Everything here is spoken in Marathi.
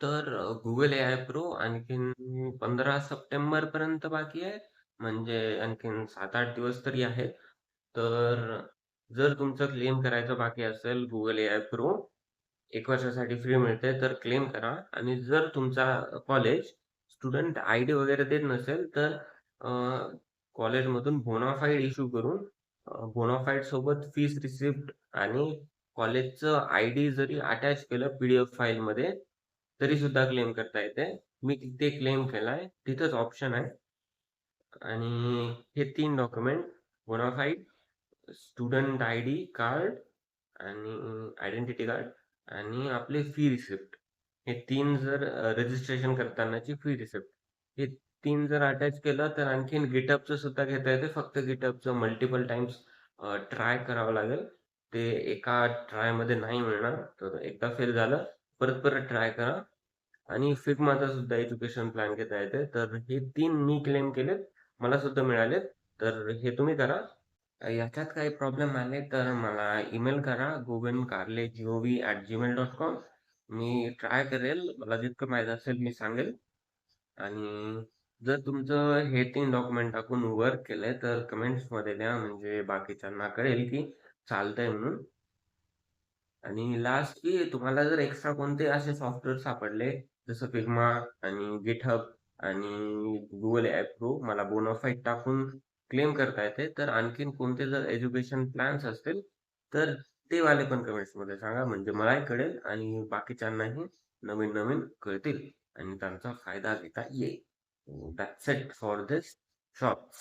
तर Google AI Pro आणखीन 15 सप्टेंबरपर्यंत बाकी आहे. म्हणजे आणखीन 7-8 दिवस तरी आहेत. तर जर तुमचं क्लेम करायचं बाकी असेल Google AI Pro 1 वर्षासाठी फ्री मिळते, तर क्लेम करा. आणि जर तुमचा कॉलेज स्टुडंट आयडी वगैरे देत नसेल, तर अ, कॉलेजमधून बोनाफाईड इश्यू करून बोनाफाईड सोबत फीस रिसिप्ट आणि कॉलेजचं आयडी जरी अटॅच केलं पी-डी-एफ फाईलमध्ये, तरी सुद्धा क्लेम करता येते. मी तिथे क्लेम केलाय. तिथंच ऑप्शन आहे. आणि हे 3 document bonafide, student ID card आणि आयडेंटिटी कार्ड आणि आपले फी रिसिप्ट, हे 3 जर रजिस्ट्रेशन करतानाची फी रिसिप्ट, हे 3 जर अटॅच केलं तर आणखीन GitHubचं सुद्धा घेता येते. फक्त GitHubचं मल्टिपल टाइम्स ट्राय करावं लागेल. ते एका ट्रायमध्ये नाही मिळणार. तर एकदा फेल झालं, परत परत ट्राय करा. आणि Figmaचा सुद्धा एज्युकेशन प्लॅन घेता येते. तर हे 3 मी क्लेम केलेत. मला सुद्धा मिळालेत. तर हे तुम्ही करा. याच्यात काही प्रॉब्लेम आले तर मला ईमेल करा govinkharle@gov.com. मी ट्राय करेल. मला जितकं माहीत असेल मी सांगेल. आणि जर तुमचं हे 3 डॉक्युमेंट टाकून वर्क केलंय तर कमेंट्समध्ये द्या, म्हणजे बाकीच्यांना कळेल की चालतंय म्हणून. आणि लास्ट की तुम्हाला जर एक्स्ट्रा कोणते असे सॉफ्टवेअर सापडले, जसं Figma आणि GitHub आणि Google AI Pro मला बोनाफाईड टाकून क्लेम करता येते, तर आणखीन कोणते जर एज्युकेशन प्लॅन्स असतील, तर ते वाले पण कमेंट्समध्ये सांगा. म्हणजे मलाही कळेल आणि बाकीच्यांनाही नवीन-नवीन कळतील आणि त्यांचा फायदा घेता येईल. That's it for this shorts.